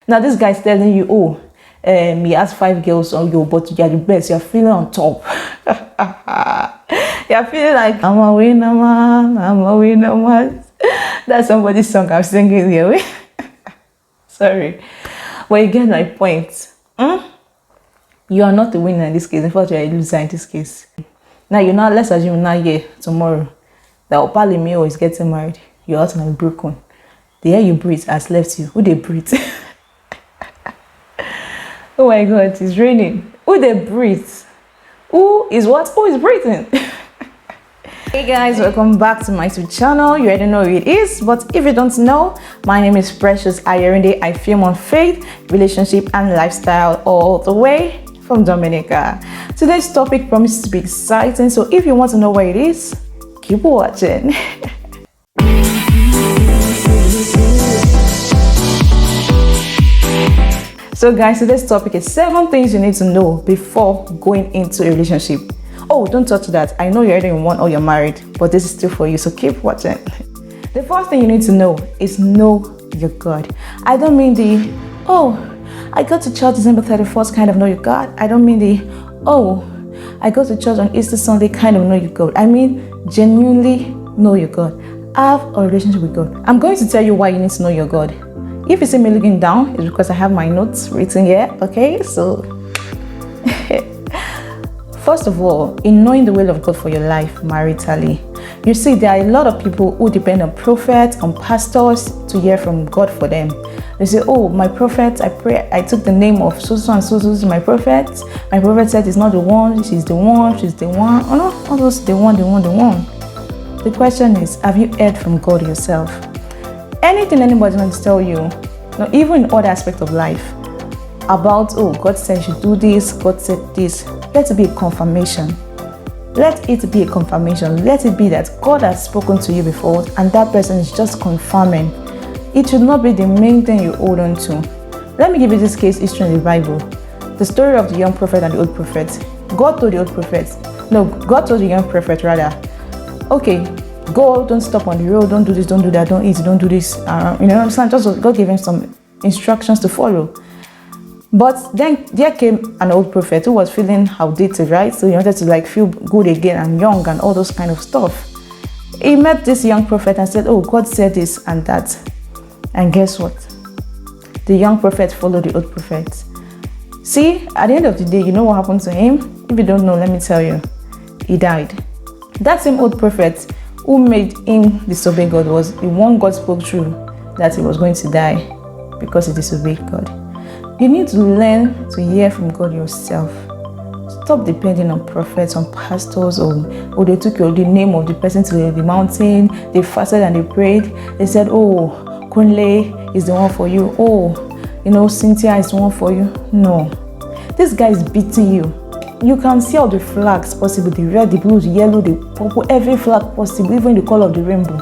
Now this guy's telling you, oh, he has 5 girls on you, but you're the best. You're feeling on top. You're feeling like, I'm a winner, man. I'm a winner, man. That's somebody's song I'm singing here. Sorry. But you get my point. You are not the winner in this case. In fact, you are a loser in this case. Now, let's assume you're not here tomorrow. That Opalimio is getting married. Your husband is broken. The air you breathe has left you. Who they breathe? Oh my God, it's raining. Who they breathe? Who is what? Who is breathing? Hey guys, welcome back to my YouTube channel. You already know who it is, but if you don't know, my name is Precious Ayerinde. I film on faith, relationship, and lifestyle all the way from Dominica. Today's topic promises to be exciting, so if you want to know what it is, keep watching. So guys, today's topic is 7 things you need to know before going into a relationship. Oh, don't touch that. I know you're either in one or you're married, but this is still for you, so keep watching. The first thing you need to know is know your God. I don't mean the, oh, I go to church December 31st kind of know your God. I don't mean the, oh, I go to church on Easter Sunday kind of know your God. I mean genuinely know your God. Have a relationship with God. I'm going to tell you why you need to know your God. If you see me looking down, it's because I have my notes written here, okay? So, first of all, in knowing the will of God for your life maritally, you see there are a lot of people who depend on prophets, on pastors to hear from God for them. They say, oh, my prophet, I pray, I took the name of so and so to my prophet. My prophet said it's not the one, she's the one, she's the one. Oh no, all those, the one. The question is, have you heard from God yourself? Anything anybody wants to tell you, even in other aspects of life, about, oh, God said you should do this, God said this, let it be a confirmation. Let it be a confirmation. Let it be that God has spoken to you before and that person is just confirming. It should not be the main thing you hold on to. Let me give you this case history in the Bible. The story of the young prophet and the old prophet. God told the old prophet, God told the young prophet rather, okay, go, don't stop on the road, don't do this, don't do that, don't eat, don't do this. Understand? Just God gave him some instructions to follow. But then there came an old prophet who was feeling outdated, right? So he wanted to feel good again and young and all those kind of stuff. He met this young prophet and said, oh, God said this and that. And guess what? The young prophet followed the old prophet. See, at the end of the day, you know what happened to him? If you don't know, let me tell you. He died. That same old prophet who made him disobey God was the one God spoke through that he was going to die because he disobeyed God. You need to learn to hear from God yourself. Stop depending on prophets, on pastors, or they took the name of the person to the mountain, they fasted and they prayed. They said, oh, Kunle is the one for you. Oh, Cynthia is the one for you. No. This guy is beating you. You can see all the flags possible, the red, the blue, the yellow, the purple, every flag possible, even the color of the rainbow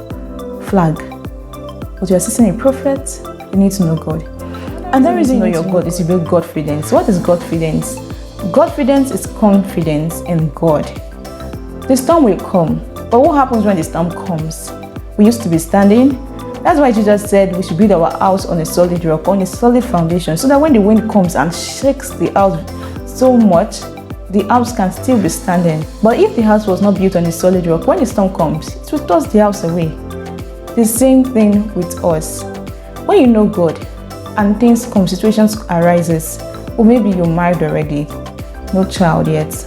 flag. But you're assisting a prophet, you need to know God. And the reason you know your God is to build Godfidence. What is Godfidence? Godfidence is confidence in God. The storm will come, but what happens when the storm comes? We used to be standing. That's why Jesus said we should build our house on a solid rock, on a solid foundation, so that when the wind comes and shakes the house so much, the house can still be standing. But if the house was not built on a solid rock, when the storm comes, it will toss the house away. The same thing with us. When you know God and things come, situations arises, or maybe you're married already, no child yet,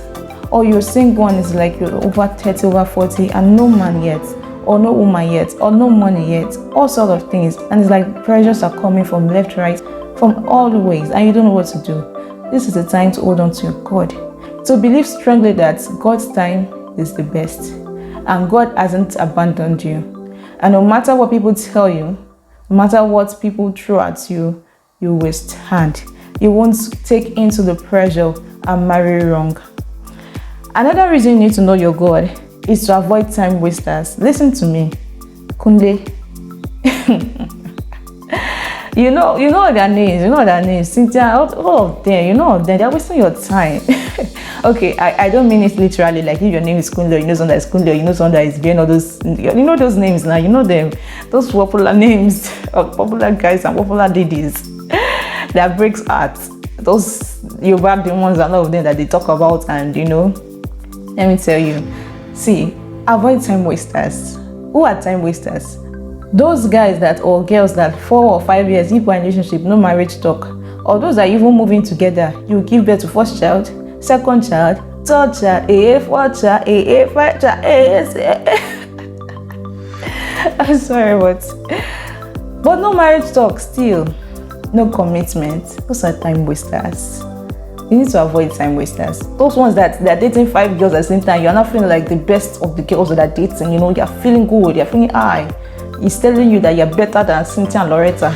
or you're single and it's like you're over 30, over 40, and no man yet, or no woman yet, or no money yet, all sorts of things, and it's like pressures are coming from left, right, from all the ways, and you don't know what to do. This is the time to hold on to your God. So believe strongly that God's time is the best, and God hasn't abandoned you. And no matter what people tell you, no matter what people throw at you, you will stand. You won't take into the pressure and marry wrong. Another reason you need to know your God is to avoid time wasters. Listen to me. Kunle. You know their names. Cynthia, all of them, they're wasting your time. Okay, I don't mean it literally, like if your name is Kunle, you know someone that is Kunle, you know someone that is Ben, or those, those names now, you know them, those popular names of popular guys and popular ladies. that breaks hearts. Those Yoruba demons and all of them that they talk about, and let me tell you, see, avoid time wasters. Who are time wasters? Those guys that or girls that 4 or 5 years if we're in a relationship, no marriage talk, or those that are even moving together, you give birth to first child, second child, third child, fourth child, five child, I'm sorry, but no marriage talk still, no commitment. Those are time wasters. You need to avoid time wasters. Those ones that they're dating 5 girls at the same time, you're not feeling like the best of the girls that are dating, you're feeling good, you're feeling high. He's telling you that you're better than Cynthia and Loretta.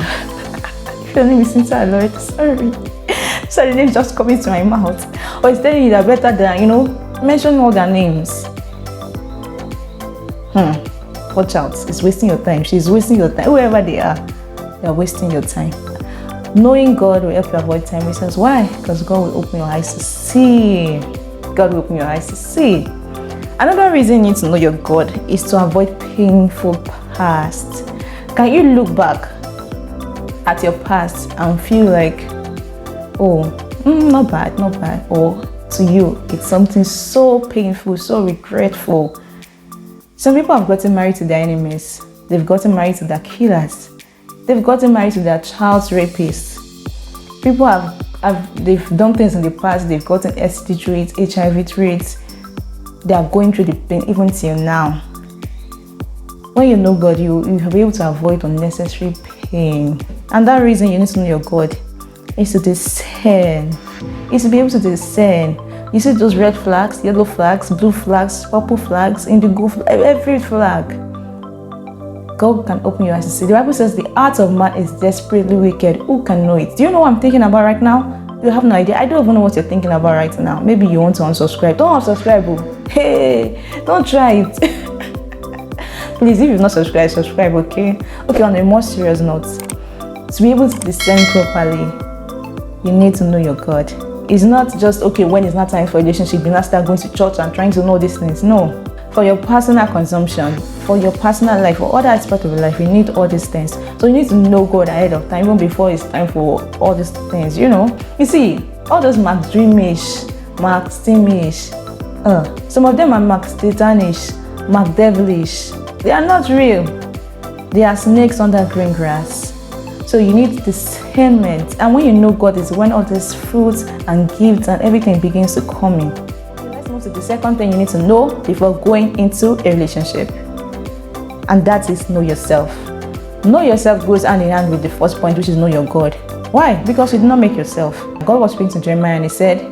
If your name is Cynthia and Loretta, sorry, the name just coming to my mouth. Or he's telling you they're better than, mention all their names. Watch out, it's wasting your time. She's wasting your time. Whoever they are, they're wasting your time. Knowing God will help you avoid time wasters. Why? Because God will open your eyes to see. God will open your eyes to see. Another reason you need to know your God is to avoid painful past. Can you look back at your past and feel like, not bad, or to you it's something so painful, so regretful? Some people have gotten married to their enemies. They've gotten married to their killers. They've gotten married to their child rapists. People they've done things in the past. They've gotten STD rates, HIV rates. They are going through the pain even till now. When you know God, you'll be able to avoid unnecessary pain. And that reason you need to know your God is to discern. Is to be able to discern. You see those red flags, yellow flags, blue flags, purple flags, indigo flags, every flag. God can open your eyes to see. The Bible says the heart of man is desperately wicked. Who can know it? Do you know what I'm thinking about right now? You have no idea. I don't even know what you're thinking about right now. Maybe you want to unsubscribe. Don't unsubscribe. Hey, don't try it. Please, if you've not subscribed, subscribe, okay? Okay, on a more serious note, to be able to discern properly, you need to know your God. It's not just, when it's not time for a relationship, you not start going to church and trying to know these things. No. For your personal consumption, for your personal life, for other aspects of your life, you need all these things. So you need to know God ahead of time, even before it's time for all these things, You see, all those Mark Dreamish, Mark Steamish, some of them are Mark Satanish, Mark Devilish. They are not real. They are snakes under green grass. So you need discernment. And when you know God is when all these fruits and gifts and everything begins to come in. Let's move to the second thing you need to know before going into a relationship. And that is know yourself. Know yourself goes hand in hand with the first point, which is know your God. Why? Because you did not make yourself. God was speaking to Jeremiah and he said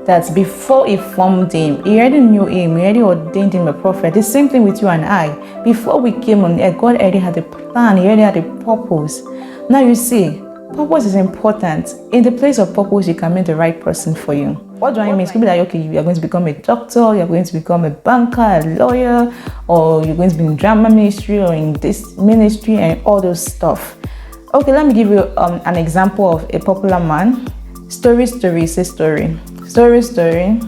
that before he formed him, he already knew him, he already ordained him a prophet. The same thing with you and I. Before we came on earth, God already had a plan, he already had a purpose. Now you see, purpose is important. In the place of purpose, you can meet the right person for you. What do I mean? It could be like, you are going to become a doctor, you're going to become a banker, a lawyer, or you're going to be in drama ministry or in this ministry and all those stuff. Okay, let me give you an example of a popular man. Story, say story. Story.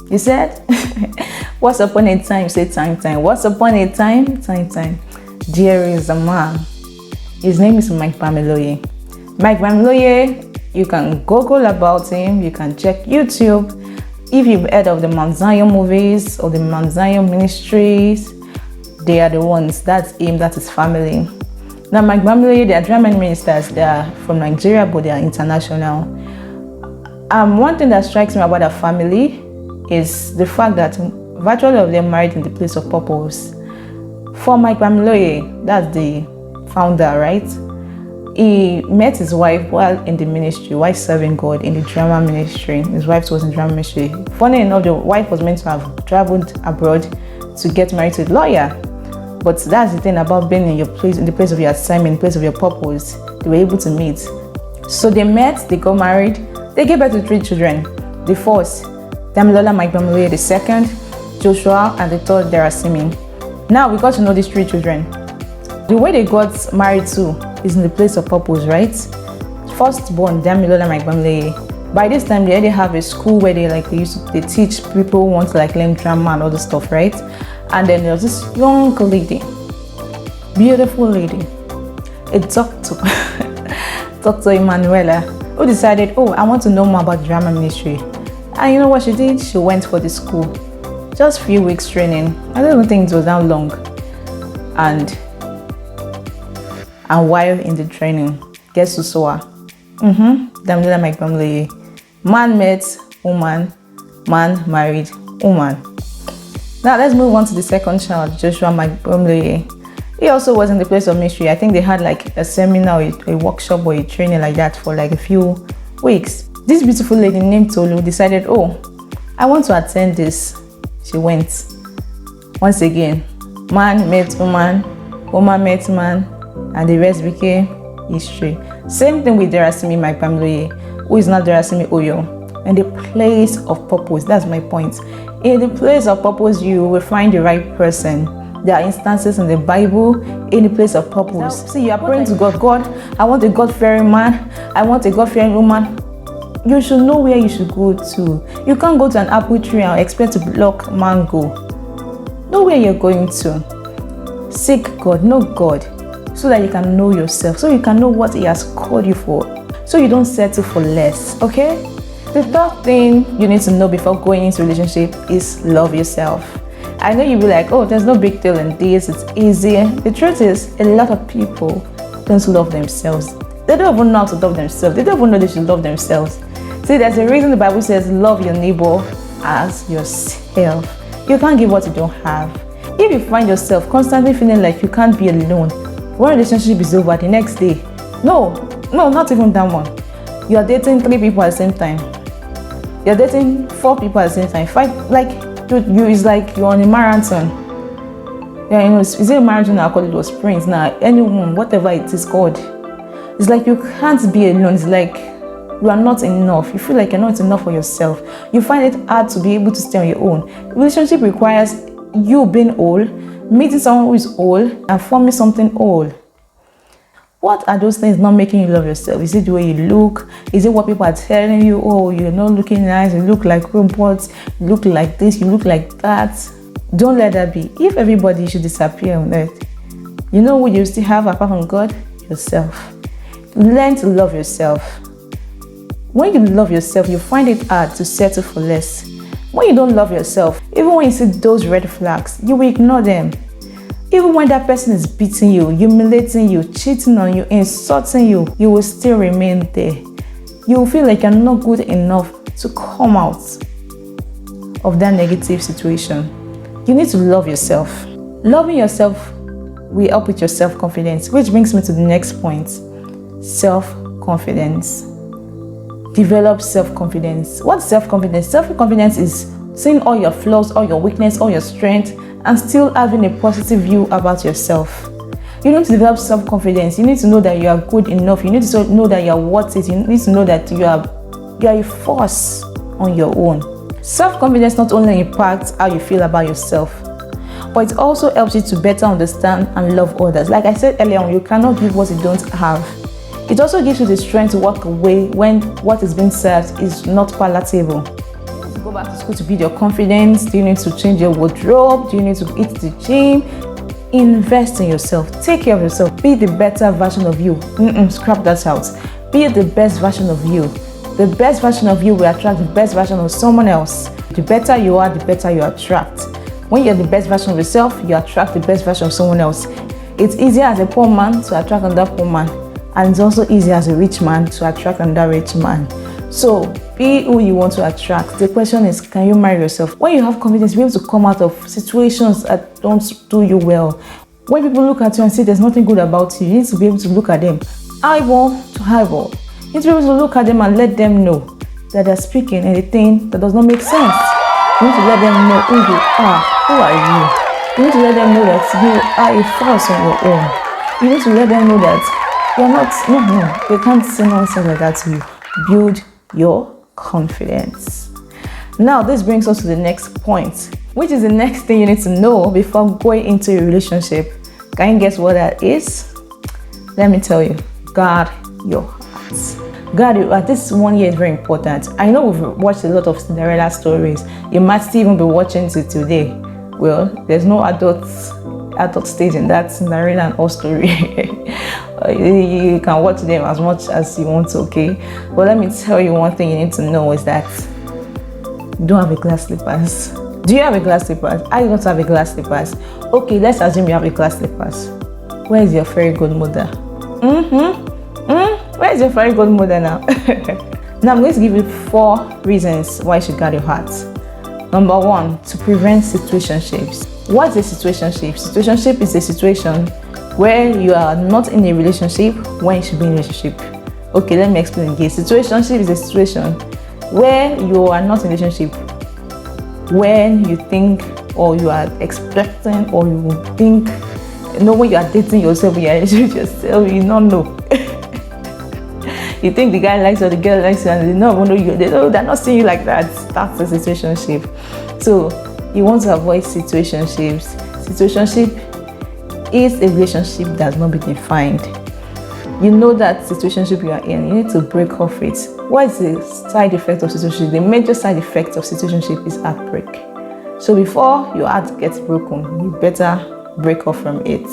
He said, once upon a time, say time. Once upon a time, time. There is a man. His name is Mike Bamiloye. Mike Bamiloye, you can Google about him, you can check YouTube. If you've heard of the Mount Zion movies or the Mount Zion ministries, they are the ones. That's him, that's his family. Now, Mike Bamiloye, they are drama ministers. They are from Nigeria, but they are international. One thing that strikes me about their family is the fact that virtually all of them married in the place of purpose. For Mike Bamiloye, that's the founder, right? He met his wife while in the ministry, while serving God in the drama ministry. His wife was in drama ministry. Funny enough, the wife was meant to have traveled abroad to get married to a lawyer. But that's the thing about being in the place of your assignment, in the place of your purpose. They were able to meet. So they met, they got married, they gave birth to 3 children. The first, Damilola Mike Bamiloye, the second, Joshua, and the third, Darasimi. Now we got to know these 3 children. The way they got married to is in the place of purpose, right? Firstborn, Damilola Mike Bamiloye. By this time, they already have a school where they teach people who want to learn drama and all this stuff, right? And then there was this young lady, beautiful lady, a doctor, Dr. Emanuela. who decided, oh, I want to know more about drama ministry. And you know what she did? She went for the school. Just few weeks training. I don't even think it was that long. And while in the training, guess who saw her? Damilola Mike Bamleye. Man met woman, man married woman. Now let's move on to the second child, Joshua Mike Bamleye. He also was in the place of ministry. I think they had like a seminar, a workshop, or a training like that for like a few weeks. This beautiful lady named Tolu decided, oh, I want to attend this. She went. Once again, man met woman, woman met man, and the rest became history. Same thing with Darasimi Mike Bamleye, who is not Darasimi Oyo. In the place of purpose, that's my point. In the place of purpose, you will find the right person. There are instances in the Bible in the place of purpose. See, you are praying to God. God, I want a God-fearing man. I want a God-fearing woman. You should know where you should go to. You can't go to an apple tree and expect to pluck mango. Know where you're going to. Seek God, know God, so that you can know yourself, so you can know what He has called you for, so you don't settle for less, okay? The third thing you need to know before going into a relationship is love yourself. I know you'll be like, oh, there's no big deal in this, it's easy. The truth is, a lot of people don't love themselves. They don't even know how to love themselves. They don't even know they should love themselves. See, there's a reason the Bible says, love your neighbor as yourself. You can't give what you don't have. If you find yourself constantly feeling like you can't be alone, one relationship is over the next day. No, not even that one. You're dating 3 people at the same time. You're dating 4 people at the same time. 5, like, it's like you're on a marathon. Yeah, you know, is it a marathon? I call it a sprint. Now, anyone, whatever it is called, it's like you can't be alone. It's like you are not enough. You feel like you're not enough for yourself. You find it hard to be able to stay on your own. Relationship requires you being whole, meeting someone who is whole, and forming something whole. What are those things not making you love yourself? Is it the way you look? Is it what people are telling you? Oh, you're not looking nice, you look like robots, you look like this, you look like that. Don't let that be. If everybody should disappear on earth, you know what you still have apart from God? Yourself. Learn to love yourself. When you love yourself, you find it hard to settle for less. When you don't love yourself, even when you see those red flags, you will ignore them. Even when that person is beating you, humiliating you, cheating on you, insulting you, you will still remain there. You will feel like you're not good enough to come out of that negative situation. You need to love yourself. Loving yourself will help with your self-confidence, which brings me to the next point. Self-confidence. Develop self-confidence. What's self-confidence? Self-confidence is seeing all your flaws, all your weakness, all your strength, and still having a positive view about yourself. You need to develop self-confidence. You need to know that you are good enough. You need to know that you are worth it. You need to know that you are a force on your own. Self-confidence not only impacts how you feel about yourself, but it also helps you to better understand and love others. Like I said earlier on, you cannot give what you don't have. It also gives you the strength to walk away when what is being served is not palatable. Go back to school to build your confidence. Do you need to change your wardrobe? Do you need to hit the gym? Invest in yourself. Take care of yourself. Be the better version of you. Scrap that out. Be the best version of you. The best version of you will attract the best version of someone else. The better you are, the better you attract. When you're the best version of yourself, you attract the best version of someone else. It's easier as a poor man to attract another poor man, and it's also easier as a rich man to attract another rich man. So be who you want to attract. The question is, can you marry yourself? When you have confidence, be able to come out of situations that don't do you well. When people look at you and say there's nothing good about you, you need to be able to look at them eyeball to eyeball. You need to be able to look at them and let them know that they're speaking anything that does not make sense. You need to let them know who you are. Who are you? You need to let them know that you are a force on your own. You need to let them know that you're not, they can't say nonsense like that to you. Build your confidence. Now, this brings us to the next point, which is the next thing you need to know before going into a relationship. Can you guess what that is? Let me tell you. Guard your heart. Guard your heart. This one here is very important. I know we've watched a lot of Cinderella stories. You might still even be watching it today. Well, there's no adult stage in that Cinderella and all story. You can watch them as much as you want to, okay? But let me tell you one thing you need to know is that you don't have a glass slippers. Do you have a glass slippers? I don't have a glass slippers. Okay, let's assume you have a glass slippers. Where is your fairy godmother? Where is your fairy godmother now? Now I'm going to give you 4 reasons why you should guard your heart. Number 1, to prevent situationships. What is a situationship? Situationship is a situation where you are not in a relationship when you should be in a relationship. Okay, let me explain again. Situationship is a situation where you are not in a relationship when you think or you are expecting or you think, when you are dating yourself, you are with yourself, you don't know. You think the guy likes you or the girl likes you, and they don't know you. They're not seeing you like that. That's a situationship. So you want to avoid situationships. Situationship is a relationship that has not been defined. You know that situationship you are in, you need to break off it. What is the side effect of situationship? The major side effect of situationship is heartbreak. So before your heart gets broken, you better break off from it.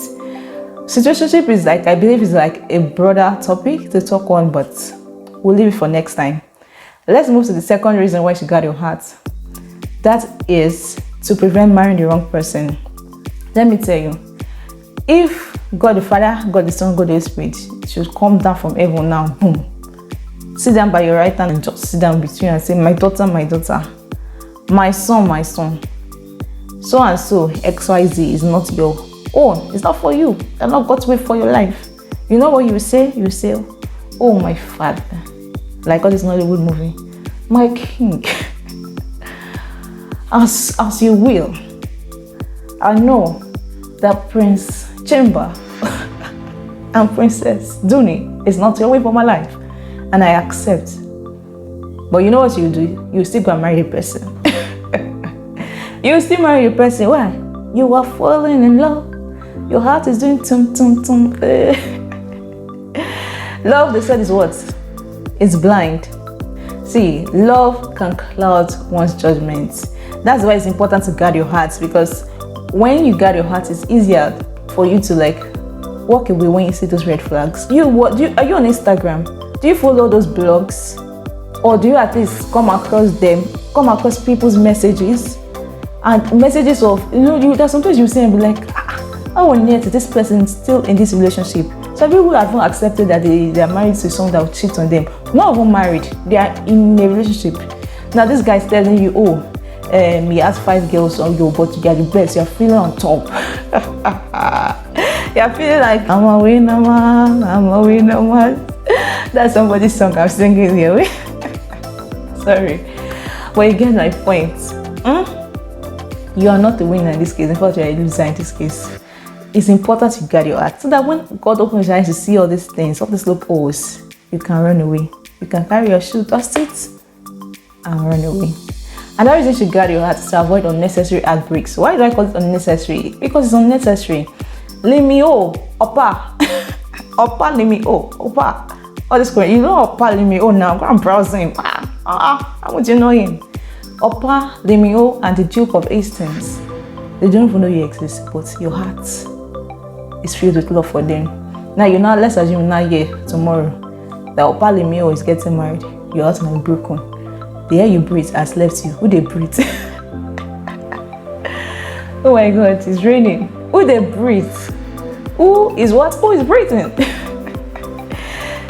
Situationship is I believe is like a broader topic to talk on, but we'll leave it for next time. Let's move to the second reason why you should guard your heart. That is to prevent marrying the wrong person. Let me tell you, if God the Father, God the Son, God the Holy Spirit should come down from heaven now, boom, sit down by your right hand and just sit down between you and say, my daughter, my son, so and so XYZ is not your own. It's not for you. You're not God's way for your life. You know what you will say? You will say, oh my Father, like all this Nollywood movie, my King, as you will. I know that Prince Chamber and Princess Duni is not your way for my life, and I accept. But you know what you do? You still go and marry the person. You still marry the person. Why? You are falling in love. Your heart is doing tum tum tum. Love, they said, is what? It's blind. See, love can cloud one's judgment. That's why it's important to guard your heart, because when you guard your heart, it's easier for you to walk away when you see those red flags. Are you on Instagram? Do you follow those blogs? Or do you at least come across people's messages? And messages of, there's sometimes you see and be like, how on earth is this person still in this relationship? Some people haven't accepted that they are married to someone that will cheat on them. Not even married, they are in a relationship. Now this guy is telling you, he has 5 girls on you, but you are the best, you're feeling on top. You're feeling like, I'm a winner man. That's somebody's song I'm singing here. Sorry. But you get my point. You are not the winner in this case. In fact, you are a loser in this case. It's important to guard your heart so that when God opens your eyes to see all these things, all these loopholes, you can run away. You can carry your shoe, dust it, and run away. Another reason you should guard your heart is to avoid unnecessary heartbreaks. Why do I call it unnecessary? Because it's unnecessary. Leave me, Opa. Opa, leave me, Opa. All this going, Opa, leave me, now. Go and browse him. How would you know him? Opa, Lemio, and the Duke of Hastings. They don't even know you exist, but your heart is filled with love for them. Now, let's assume you're not here tomorrow that Opa Lemio is getting married. Your heart might be broken. The air you breathe has left you. Who they breathe? Oh my God, it's raining. Who they breathe? Who is what? Who is breathing?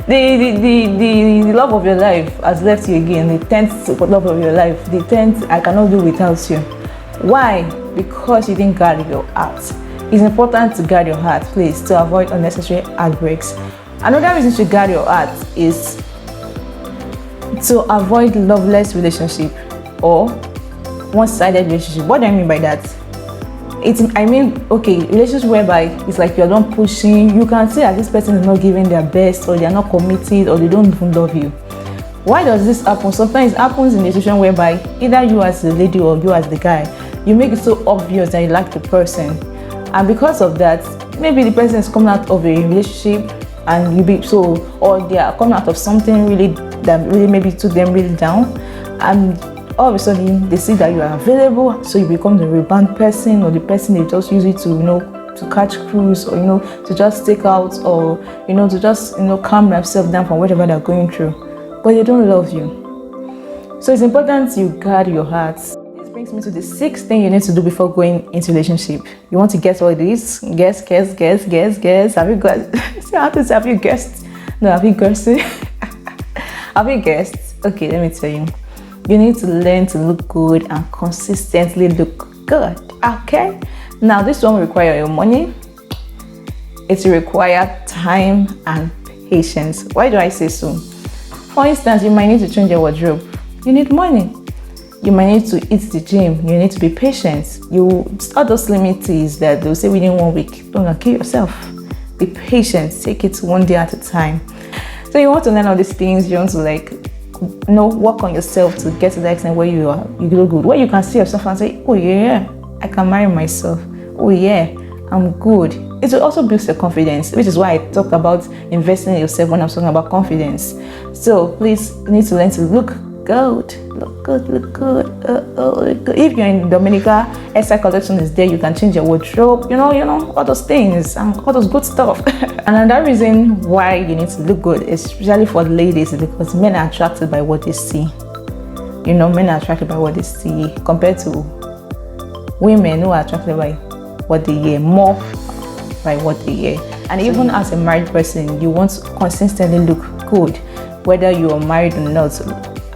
The love of your life has left you again. The 10th love of your life. The 10th, I cannot do without you. Why? Because you didn't guard your heart. It's important to guard your heart, please, to avoid unnecessary heartbreaks. Another reason to guard your heart is to avoid loveless relationship or one-sided relationship. What do I mean by that? Relationship whereby it's like you're not pushing. You can see that this person is not giving their best, or they're not committed, or they don't even love you. Why does this happen? Sometimes it happens in a situation whereby either you as the lady or you as the guy, you make it so obvious that you like the person, and because of that, maybe the person is coming out of a relationship and or they are coming out of something that really maybe took them really down, and all of a sudden they see that you are available, so you become the rebound person, or the person they just use it to to catch cruise, or to just take out, or to just calm themselves down from whatever they're going through, but they don't love you. So it's important you guard your heart. This brings me to the 6th thing you need to do before going into relationship. You want to guess what it is? Guess. Have you guessed? Have you guessed? No, have you guessed? Have you guessed? Okay, let me tell you. You need to learn to look good and consistently look good. Okay? Now, this one will require your money. It will require time and patience. Why do I say so? For instance, you might need to change your wardrobe. You need money. You might need to eat the gym. You need to be patient. All those limits that they'll say within 1 week. Don't kill yourself. Be patient. Take it one day at a time. So you want to learn all these things. You want to work on yourself to get to the extent where you look good. Where you can see yourself and say, oh yeah, I can marry myself. Oh yeah, I'm good. It will also boost your confidence, which is why I talked about investing in yourself when I'm talking about confidence. So please, you need to learn to look good. Look good. If you're in Dominica, hairstyle collection is there. You can change your wardrobe. All those things and all those good stuff. And another reason why you need to look good, especially for ladies, is because men are attracted by what they see. Men are attracted by what they see compared to women who are attracted by what they hear, more by what they hear. And even as a married person, you want to consistently look good, whether you are married or not.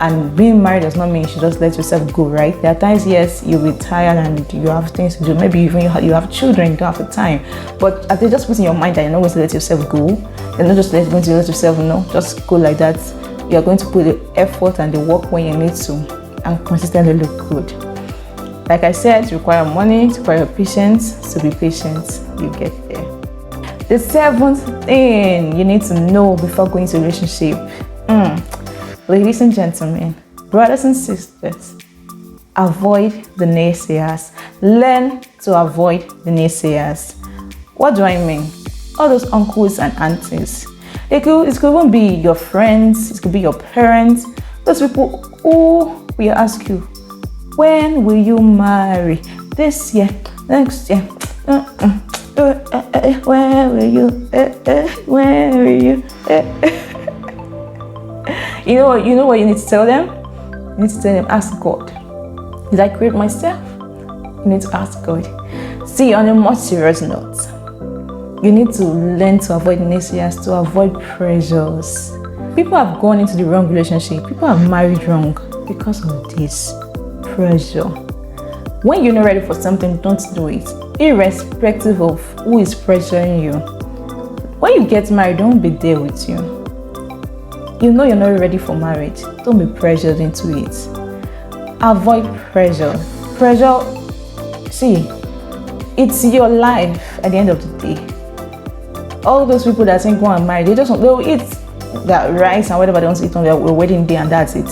And being married does not mean you should just let yourself go, right? There are times, yes, you'll be tired and you have things to do. Maybe even you have children, you don't have the time. But as they just put in your mind that you're not going to let yourself go, you're not just going to let yourself, just go like that. You're going to put the effort and the work when you need to and consistently look good. Like I said, it requires money, it requires patience. So be patient, you get there. The 7th thing you need to know before going into a relationship. Ladies and gentlemen, brothers and sisters, avoid the naysayers. Learn to avoid the naysayers. What do I mean? All those uncles and aunties. It could even be your friends, it could be your parents. Those people who will ask you, when will you marry? This year, next year. When will you? When will you? You know what you need to tell them? You need to tell them, ask God. Did I create myself? You need to ask God. See, on a more serious note, you need to learn to avoid naysayers, to avoid pressures. People have gone into the wrong relationship. People have married wrong because of this pressure. When you're not ready for something, don't do it, irrespective of who is pressuring you. When you get married, don't be there with you. You're not ready for marriage. Don't be pressured into it. Avoid pressure. Pressure, see, it's your life at the end of the day. All those people that think go and marry, they'll eat that rice and whatever they want to eat on their wedding day, and that's it.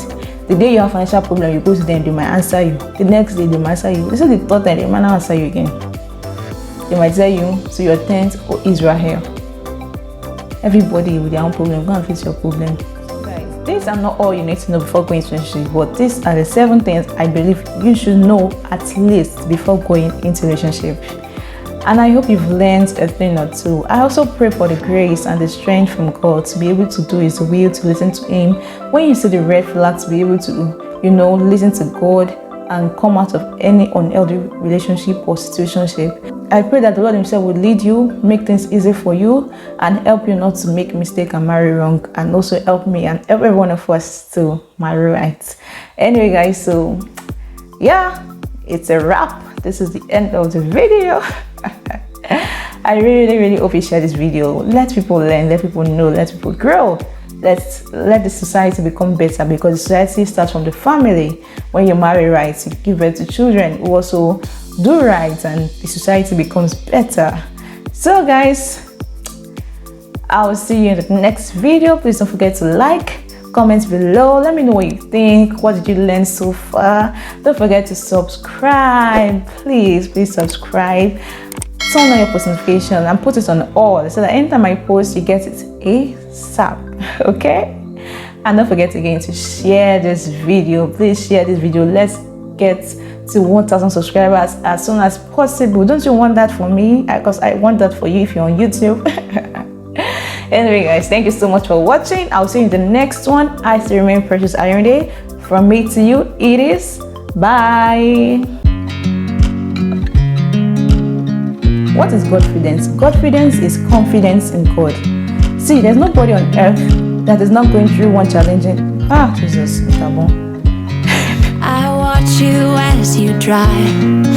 The day you have financial problem, you go to them, they might answer you. The next day, they might answer you. This is the third time, they might not answer you again. They might tell you to your tent or Israel. Everybody with their own problem, go and face your problem. Guys, these are not all you need to know before going into relationship, but these are the 7 things I believe you should know at least before going into relationship. And I hope you've learned a thing or two. I also pray for the grace and the strength from God to be able to do His will, to listen to Him. When you see the red flags, to be able to, listen to God and come out of any unhealthy relationship or situationship. I pray that the Lord Himself will lead you, make things easy for you, and help you not to make mistake and marry wrong, and also help me and every one of us to marry right. Anyway, guys, so yeah, it's a wrap. This is the end of the video. I really hope you share this video. Let people learn, let people know, let people grow. Let the society become better, because society starts from the family. When you marry right, you give birth to children who also do right, and the society becomes better. So guys, I will see you in the next video. Please don't forget to like, comment below, let me know what you think. What did you learn so far? Don't forget to subscribe. Please subscribe. Turn on your post notification and put it on all, so that anytime I post, you get it ASAP. Okay? And don't forget again to share this video. Please share this video. Let's get to 1,000 subscribers as soon as possible. Don't you want that for me? Because I want that for you if you're on YouTube. Anyway, guys, thank you so much for watching. I'll see you in the next one. I still remain Precious Ayonde. From me to you, it is bye. What is Godfidence? Godfidence is confidence in God. See, there's nobody on earth that is not going through one challenging. Jesus, I watch you as you drive.